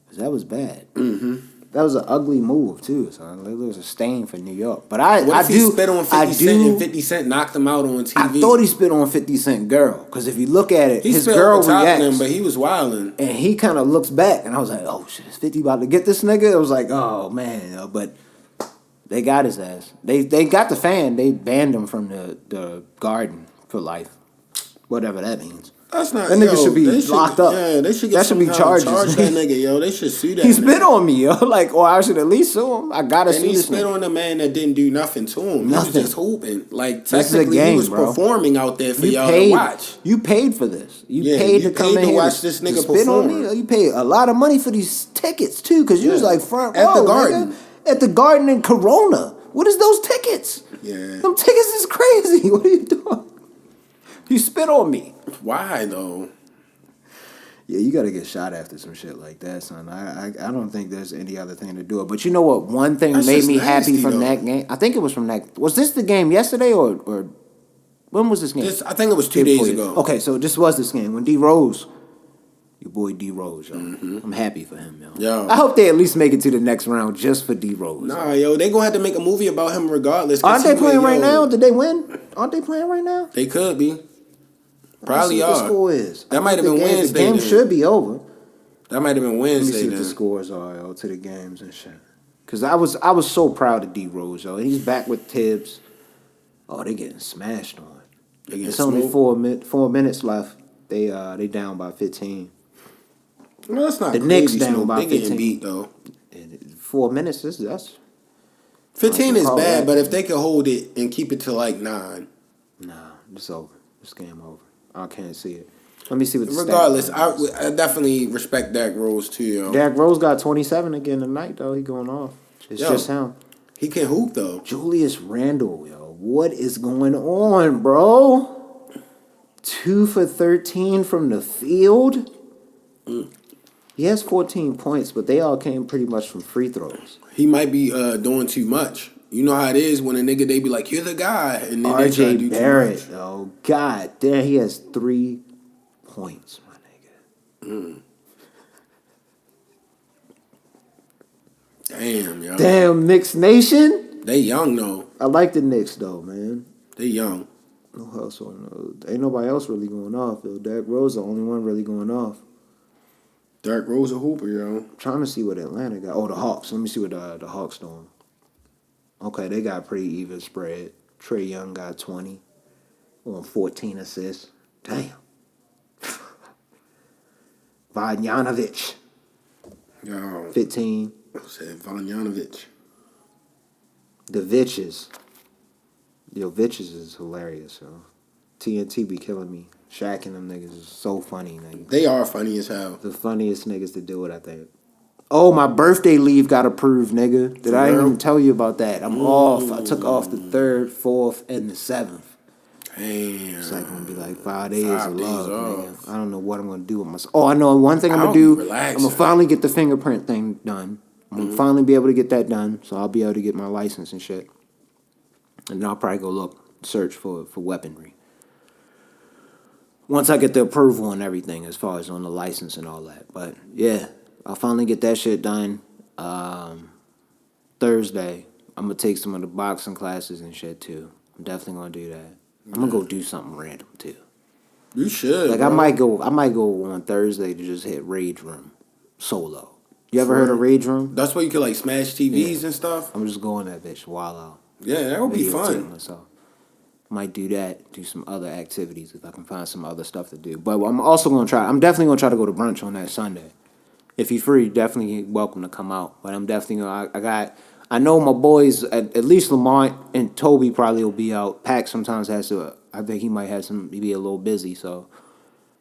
'Cause that was bad. Mm-hmm. That was an ugly move too, son. Like, there was a stain for New York. But I What if do he spit on 50 I Cent and do 50 Cent knocked him out on TV? I thought he spit on 50 Cent girl. Because if you look at it, he his spit girl over top of reacts. him, but he was wilding. And he kind of looks back, and I was like, "Oh shit, is 50 about to get this nigga?" It was like, "Oh man," but they got his ass. They got the fan. They banned him from the garden for life, whatever that means. That's not. That nigga yo, should be they locked up. Yeah, they should get That should be charges. Charge that nigga, yo. They should sue that. He nigga. spit on me, yo. Like, or I should at least sue him. I gotta And sue he this spit nigga. on the man that didn't do nothing to him. He Nothing. was just hooping. Like This is a technically, game, he was bro. performing out there for You y'all paid. to watch. You paid for this. You Yeah, paid you to come paid in to here watch this nigga spit on perform. me. You paid a lot of money for these tickets too, because you was Yeah. like front At the row, Garden. nigga. At the Garden in Corona. What is those tickets? Yeah. Them tickets is crazy. What are you doing? You spit on me. Why though? Yeah, you got to get shot after some shit like that, son. I don't think there's any other thing to do it. But you know what? One thing That's made just me happy nasty, from though. that game. I think it was from that. Was this the game yesterday or when was this game? I think it was 2 days Before- ago. Okay, so this was this game when D Rose, your boy D Rose, yo. I'm happy for him, yo. Yo. I hope they at least make it to the next round just for D Rose. Nah, yo, they gonna have to make a movie about him regardless. 'cause Aren't he they playing went, right yo, now? Did they win? Aren't they playing right now? They could be. Probably Let's see what the are. score is. That I might have think been the game- Wednesday The game then. should be over. That might have been Let me Wednesday see what the then. scores are, yo, to the games and shit. Cause I was so proud of D Rose, yo. He's back with Tibbs. Oh, they getting smashed on. They getting It's only smoked. 4 minutes left. They down by 15. No, that's not The crazy. Knicks down Snoop. by They getting 15. beat though. And 4 minutes that's 15 is call bad, that. but if they could hold it and keep it to like 9. nah. It's over. It's game over. I can't see it. Let me see what the stats Regardless, are. I definitely respect Dak Rose too, yo. Derrick Rose got 27 again tonight though. He going off. It's Yo. just him. He can hoop though. Julius Randle, yo. What is going on, bro? 2 for 13 from the field. He has 14 points, but they all came pretty much from free throws. He might be doing too much. You know how it is when a nigga they be like, "You're the guy," and then they try to RJ do Barrett, too much. oh god, there he has 3 points, my nigga. Damn, yo. Damn, Knicks Nation. They young though. I like the Knicks though, man. They young. No else on. Ain't nobody else really going off though. Derrick Rose the only one really going off. Derrick Rose a hooper, yo. I'm trying to see what Atlanta got. Oh, the Hawks. Let me see what the Hawks doing. Okay, they got a pretty even spread. Trae Young got 20 on 14 assists. Damn. Vajanovic, Yo, 15. said Vajanovic. The Vitches. Yo, Vitches is hilarious, yo. TNT be killing me. Shaq and them niggas is so funny, nigga. They are funny as hell. The funniest niggas to do it, I think. Oh, my birthday leave got approved, nigga. Did I real? even tell you about that? I'm off. I took off the 3rd, 4th, and the 7th. Damn. It's like gonna be like 5 days 5 of days love, off. nigga. I don't know what I'm gonna do with myself. Oh, I know one thing I'm gonna I'll do. be I'm relaxing. gonna finally get the fingerprint thing done. I'm gonna finally be able to get that done, so I'll be able to get my license and shit. And then I'll probably go search for weaponry. Once I get the approval and everything, as far as on the license and all that. But yeah, I'll finally get that shit done. Thursday, I'm gonna take some of the boxing classes and shit too. I'm definitely gonna do that. I'm gonna go do something random too. You should. Like bro. I might go on Thursday to just hit Rage Room solo. You ever heard of Rage Room? That's where you could like smash TVs and stuff. I'm just going that bitch while out. Yeah, that would be Videotape fun. myself. Might do that, do some other activities if I can find some other stuff to do. But I'm also gonna try. I'm definitely gonna try to go to brunch on that Sunday. If you're free, definitely welcome to come out. But I'm definitely gonna. I know my boys at least Lamont and Toby probably will be out. Pac sometimes has to. I think he might have some. He be a little busy, so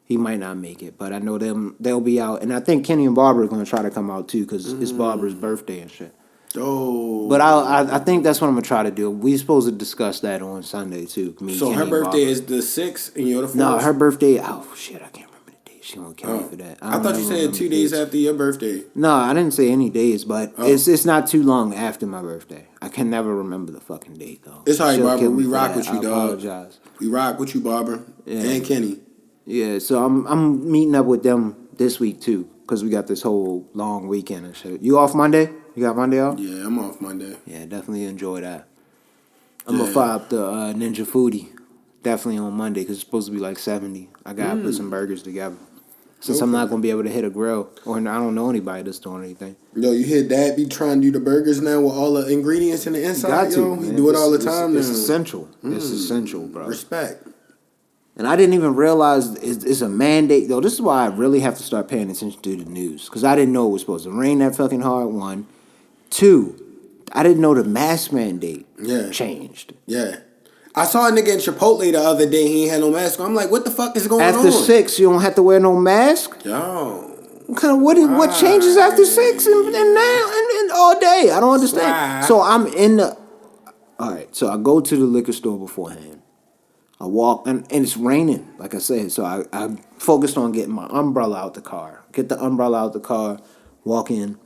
He might not make it, but I know they'll be out. And I think Kenny and Barbara are going to try to come out too because it's Barbara's birthday and shit. Oh. But I think that's what I'm going to try to do. We supposed to discuss that on Sunday too. So Kenny, her and birthday Barbara. is the 6th and you're the 4th? No, her birthday, oh shit, I can't remember the date. She won't kill me for that. I thought you said 2 days after your birthday. No, I didn't say any days, but it's not too long after my birthday. I can never remember the fucking date though. It's all right, She'll Barbara. kill me We for rock that. with you, I dog. apologize. We rock with you, Barbara. And Kenny. Yeah, so I'm meeting up with them this week too, because we got this whole long weekend and shit. You off Monday? You got Monday off? Yeah, I'm off Monday. Yeah, definitely enjoy that. I'm gonna fire up the Ninja Foodie, definitely on Monday, because it's supposed to be like 70. I gotta put some burgers together. Since I'm not gonna be able to hit a grill, or I don't know anybody that's doing anything. Yo, you hear Dad be trying to do the burgers now with all the ingredients in the inside, yo? He do it all the time now. It's essential. It's essential, bro. Respect. And I didn't even realize it's a mandate, though. This is why I really have to start paying attention to the news. Because I didn't know it was supposed to rain that fucking hard, 1. 2, I didn't know the mask mandate changed. Yeah. I saw a nigga in Chipotle the other day. He ain't had no mask on. I'm like, what the fuck is going on? After 6, you don't have to wear no mask? Yo. What changes after 6 and now and all day? I don't understand. Why? So I'm in the... All right, so I go to the liquor store beforehand. I walk, and it's raining, like I said. So I focused on getting my umbrella out the car. Get the umbrella out the car, walk in.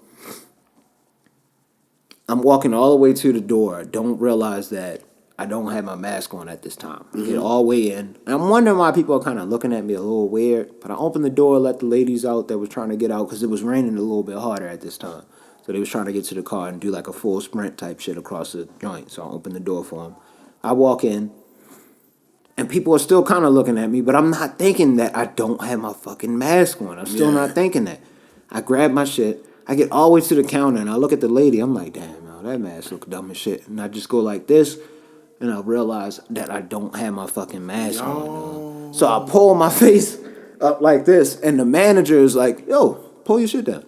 I'm walking all the way to the door. I don't realize that I don't have my mask on at this time. Get all the way in. And I'm wondering why people are kind of looking at me a little weird. But I opened the door, let the ladies out that was trying to get out, because it was raining a little bit harder at this time. So they was trying to get to the car and do like a full sprint type shit across the joint. So I opened the door for them. I walk in. And people are still kind of looking at me, but I'm not thinking that I don't have my fucking mask on. I'm still not thinking that. I grab my shit. I get all the way to the counter, and I look at the lady. I'm like, damn, man, that mask look dumb as shit. And I just go like this, and I realize that I don't have my fucking mask on. So I pull my face up like this, and the manager is like, yo, pull your shit down.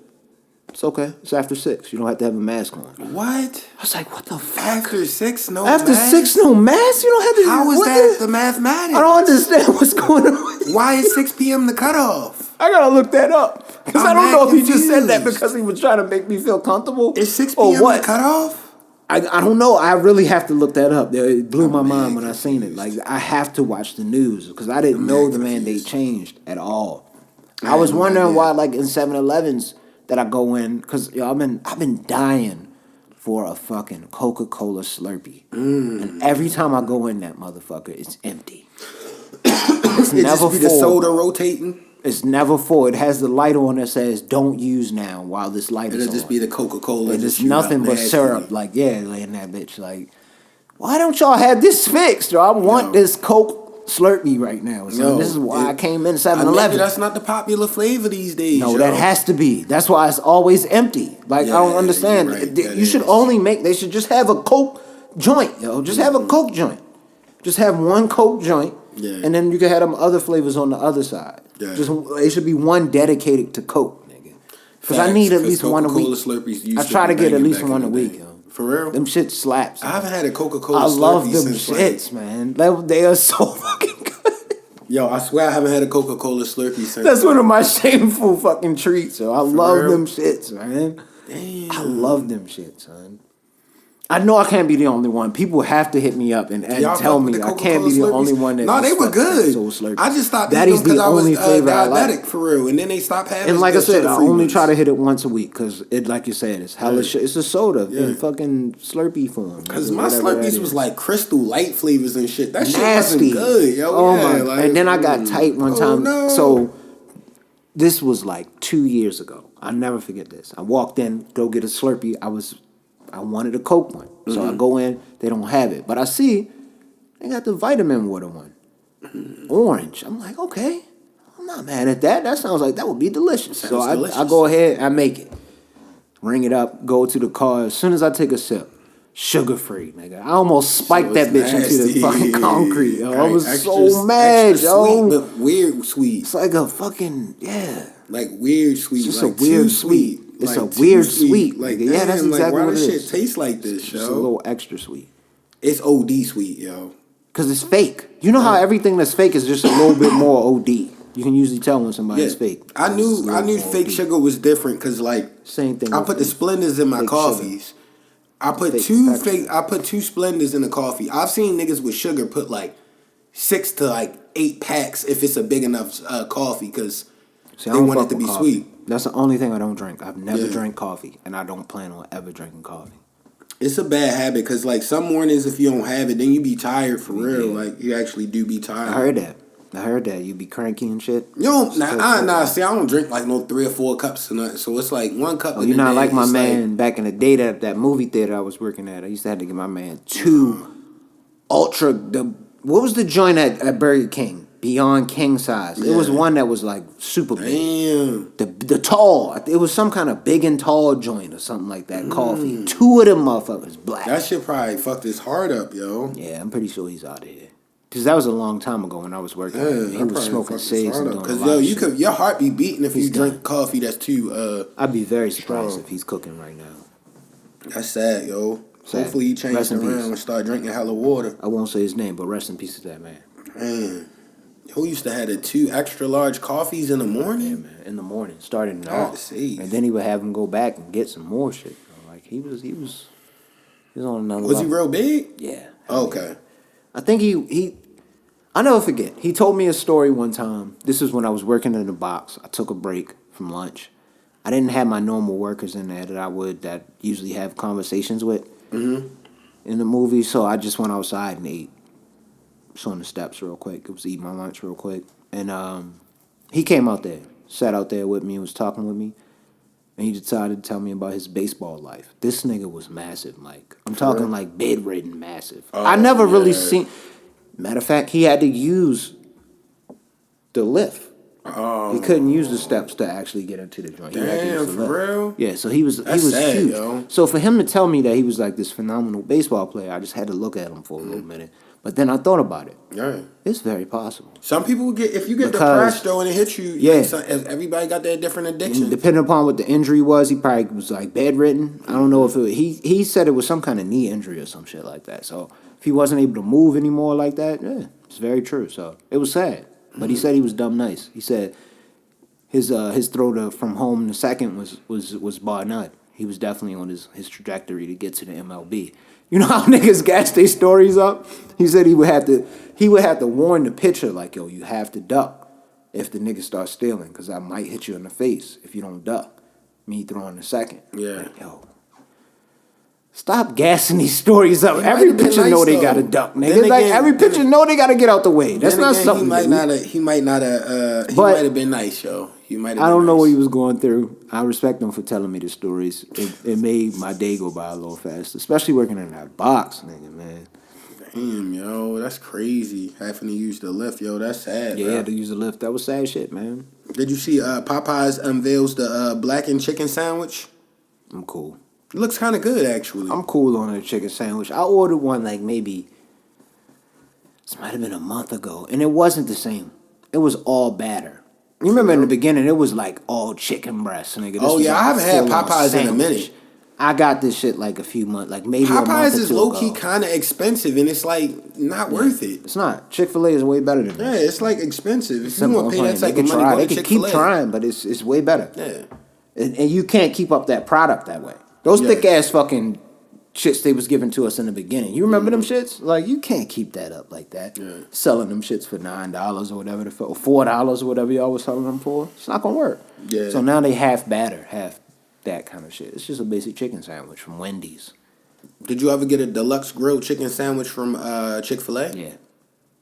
It's okay. It's after 6. You don't have to have a mask on. What? I was like, what the fuck? After 6, no After mask? 6, no mask? You don't have to... How is that the mathematics? I don't understand what's going on. Why is 6 p.m. the cutoff? I gotta look that up. Because I I'm don't know if mad he just said that confused. because he was trying to make me feel comfortable. Is 6 or p.m. what? the cutoff? I don't know. I really have to look that up. It blew my mind when I seen it. Like, I have to watch the news because I didn't know the mandate changed at all. I was wondering why, like, in 7-Elevens that I go in, because I've been dying for a fucking Coca-Cola Slurpee. And every time I go in that motherfucker, it's empty. It's It never just be the full. soda rotating. It's never full. It has the light on that says "Don't use now" while this light is on. It'll just be the Coca-Cola. And it's nothing but syrup. Like, laying that bitch. Like, why don't y'all have this fixed? Or I want this Coke Slurpee right now. So this is why I came in 7-Eleven. Maybe that's not the popular flavor these days. No, that has to be. That's why it's always empty. Like, I don't understand. you're right. You should only make. They should just have a Coke joint, yo. Just have a Coke joint. Just have one Coke joint. Yeah. And then you can have them other flavors on the other side. Yeah. Just it should be one dedicated to Coke, nigga. Because I need at least one a week. Slurpees I try to get at least one a week, yo. For real? Them shit slaps. I haven't had a Coca-Cola I Slurpee love them since shits, man. They are so fucking good. Yo, I swear I haven't had a Coca-Cola Slurpee since. That's one of my shameful fucking treats, yo. I love real? them shits, man. Damn. I love them shits, son. I know I can't be the only one. People have to hit me up and Y'all tell fuck with me the I can't be the Coca-Cola only Slurpees? one that. No, they were good. Slurpee. I just stopped That eating is them the because I was only flavor I like. diabetic for real, and then they stopped having. And like I the said, I sugar-free only ones. try to hit it once a week because it, like you said, it's hella shit. It's a soda Yeah. in fucking Slurpee form. Because my whatever that Slurpees is. was like crystal light flavors and shit. That shit Nasty. wasn't good, yo. Oh yeah, my! like, and then I got tight one time. no. So this was like 2 years ago. I'll never forget this. I walked in, go get a Slurpee. I wanted a Coke one. So I go in, they don't have it. But I see they got the vitamin water one. Orange. I'm like, okay. I'm not mad at that. That sounds like that would be delicious. So delicious. I go ahead, I make it. Ring it up, go to the car. As soon as I take a sip, sugar-free, nigga. I almost spiked that bitch into the fucking concrete, yo. I was so mad, yo. Sweet, but weird sweet. It's like a fucking, Like weird sweet. It's just like a weird too sweet. It's Like a too weird sweet. Like, Yeah, that's damn, exactly why what this it shit is. tastes like this, yo? Just a little extra sweet. It's OD sweet, yo. Because it's fake. You know how everything that's fake is just a little bit more OD. You can usually tell when somebody's fake. I knew fake sugar was different because like Same thing. I put the Splendors in my fake coffees. sugar. I put Fake two perfection. I put 2 Splendors in the coffee. I've seen niggas with sugar put like 6 to like 8 packs if it's a big enough coffee because See, they want it to be sweet. That's the only thing I don't drink. I've never Yeah. drank coffee, and I don't plan on ever drinking coffee. It's a bad habit because like some mornings if you don't have it, then you be tired for real. Yeah. Like you actually do be tired. I heard that. You be cranky and shit. Yo, see, I don't drink like no 3 or 4 cups or nothing. So it's like 1 cup. Oh, you're not like my man back in the day that movie theater I was working at. I used to have to give my man 2 ultra. What was the joint at Burger King? Beyond king size. It was one that was like super big. Damn. The tall. It was some kind of big and tall joint or something like that. Coffee. 2 of them motherfuckers black. That shit probably fucked his heart up, yo. Yeah, I'm pretty sure he's out of here. Because that was a long time ago when I was working. Yeah, He was smoking cigs and doing because a lot of you shit. your heart be beating if He's you drink done. coffee that's too. I'd be very surprised strong. if he's cooking right now. That's sad, yo. Sad. Hopefully he changes Rest in around peace. and start drinking hella water. I won't say his name, but rest in peace to that man. Man, who used to have the 2 extra large coffees in the morning? Yeah, man. In the morning, starting it God off, save. and then he would have him go back and get some more shit. Like he was on another. Was he level. real big? Yeah. Okay. I think he. I never forget. He told me a story one time. This is when I was working in the box. I took a break from lunch. I didn't have my normal workers in there that usually have conversations with in the movie. So I just went outside and ate. Just on the steps real quick. It was eating my lunch real quick. And he came out there, sat out there with me and was talking with me. And he decided to tell me about his baseball life. This nigga was massive, Mike. I'm talking like bedridden massive. I never really seen... Matter of fact, he had to use the lift. He couldn't use the steps to actually get into the joint. He had to use the Damn, lift. for real? Yeah, so he was sad, huge. yo. So for him to tell me that he was like this phenomenal baseball player, I just had to look at him for a little minute. But then I thought about it. Yeah. It's very possible. Some people get if you get Because- depressed though and it hits you. Yeah. Everybody got their different addiction. Depending upon what the injury was, he probably was like bedridden. I don't know if he said it was some kind of knee injury or some shit like that. So if he wasn't able to move anymore like that, yeah, it's very true. So it was sad, but he said he was dumb nice. He said his throw from home to second was bar none. He was definitely on his trajectory to get to the MLB. You know how niggas gas their stories up? He said he would have to warn the pitcher like, yo, you have to duck if the nigga starts stealing, because I might hit you in the face if you don't duck. Me throwing the second. Yeah. Like, yo, stop gassing these stories up. He might Every have been pitcher nice, know they though. gotta duck, Then nigga. Like again- every pitcher know they gotta get out the way. That's Then not again, something. he might not But- have been nice, yo. He might have I been don't know nice. what he was going through. I respect him for telling me the stories. It made my day go by a little faster, especially working in that box, nigga, man. Damn, yo, that's crazy. Having to use the lift, yo, that's sad. Yeah, bro. to use the lift. That was sad shit, man. Did you see Popeyes unveils the blackened chicken sandwich? I'm cool. It looks kind of good, actually. I'm cool on a chicken sandwich. I ordered one like maybe this might have been a month ago, and it wasn't the same. It was all batter. You remember in the beginning, it was like all chicken breast, nigga. This Oh, was yeah, like I haven't a had full-on Popeyes in a sandwich. minute. I got this shit like a few months, like maybe a month Popeyes or is two low key ago. kind of expensive, and it's like not worth it. It's not. Chick-fil-A is way better than Yeah, this. it's like expensive. If you Simple, want to I'm pay that playing. type of money, go They to can keep Chick-fil-A. trying, but it's way better. Yeah. And you can't keep up that product that way. Those Yeah. thick ass fucking shits they was giving to us in the beginning. You remember them shits? Like you can't keep that up like that. Yeah. Selling them shits for $9 or whatever, or $4 or whatever y'all was selling them for. It's not gonna work. Yeah. So now they half batter, half that kind of shit. It's just a basic chicken sandwich from Wendy's. Did you ever get a deluxe grilled chicken sandwich from Chick-fil-A? Yeah.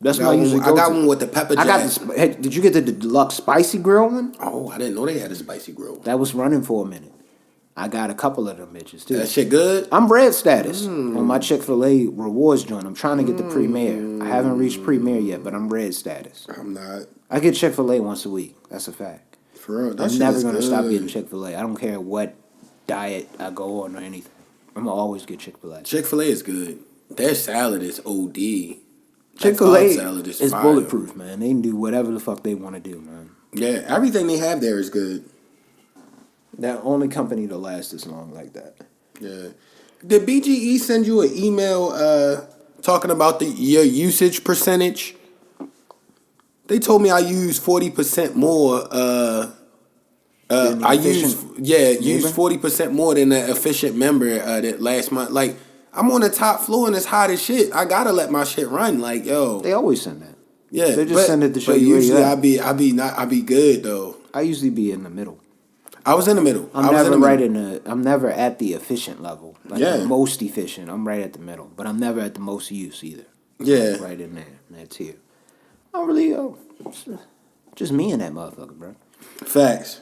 That's I what I usually go got to. one with the pepper jack. I got the. Hey, did you get the deluxe spicy grill one? Oh, I didn't know they had a spicy grill. That was running for a minute. I got a couple of them bitches too. That shit good? I'm red status on my Chick-fil-A rewards joint. I'm trying to get the Premier. I haven't reached Premier yet, but I'm red status. I'm not. I get Chick-fil-A once a week. That's a fact. For real. That I'm shit never is gonna good. stop getting Chick-fil-A. I don't care what diet I go on or anything. I'm gonna always get Chick-fil-A. Chick-fil-A is good. Their salad is OD. Chick-fil-A That salad is is fire. bulletproof, man. They can do whatever the fuck they want to do, man. Yeah, everything they have there is good. That only company to last this long like that. Yeah. Did BGE send you an email talking about your usage percentage? They told me I use 40% more. I use use 40% more than the efficient member that last month. Like I'm on the top floor and it's hot as shit. I gotta let my shit run. Like yo, They always send that. yeah, They just send it to show but you where you usually at. I be good though. I usually be in the middle. I was in the middle. I'm never at the efficient level. Like Yeah. the most efficient. I'm right at the middle. But I'm never at the most use either. Yeah. Right in there. In that tier. I don't really just me and that motherfucker, bro. Facts.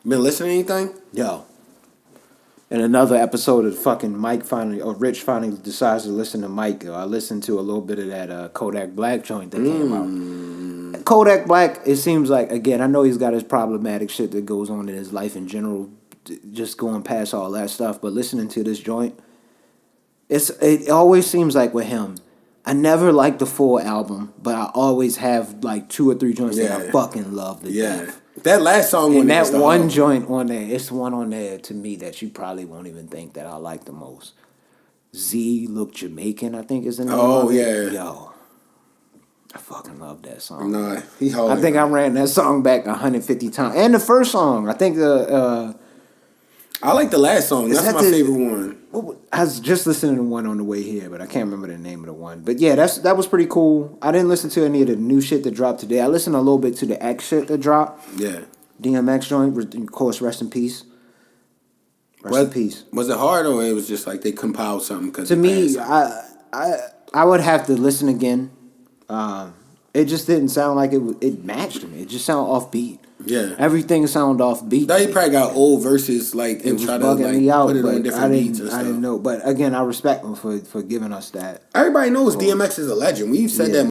Been listening to anything? Yo. In another episode of fucking Rich finally decides to listen to Mike. I listened to a little bit of that Kodak Black joint that came out. Kodak Black, it seems like, again, I know he's got his problematic shit that goes on in his life in general, just going past all that stuff, but listening to this joint, it always seems like with him, I never like the full album, but I always have like 2 or 3 joints that I fucking love to death. That last song and that one joint on there, it's one on there to me that you probably won't even think that I like the most. Z Look Jamaican, I think is the name of it. Yeah. Yo, I fucking love that song. Nah, he hard. I think I ran that song back 150 times. And the first song, I think I like the last song. That's my favorite one. I was just listening to one on the way here, but I can't remember the name of the one. But yeah, that was pretty cool. I didn't listen to any of the new shit that dropped today. I listened a little bit to the X shit that dropped. Yeah. DMX joint, of course, rest in peace. Rest in peace. Was it hard or it was just like they compiled something? To me, I would have to listen again. It just didn't sound like it matched me. It just sounded offbeat. Yeah. Everything sounded offbeat. Now he probably got old verses like and try to like me out, put it on different beats and stuff. I didn't know. But again, I respect him for giving us that. Everybody knows DMX is a legend. We've said that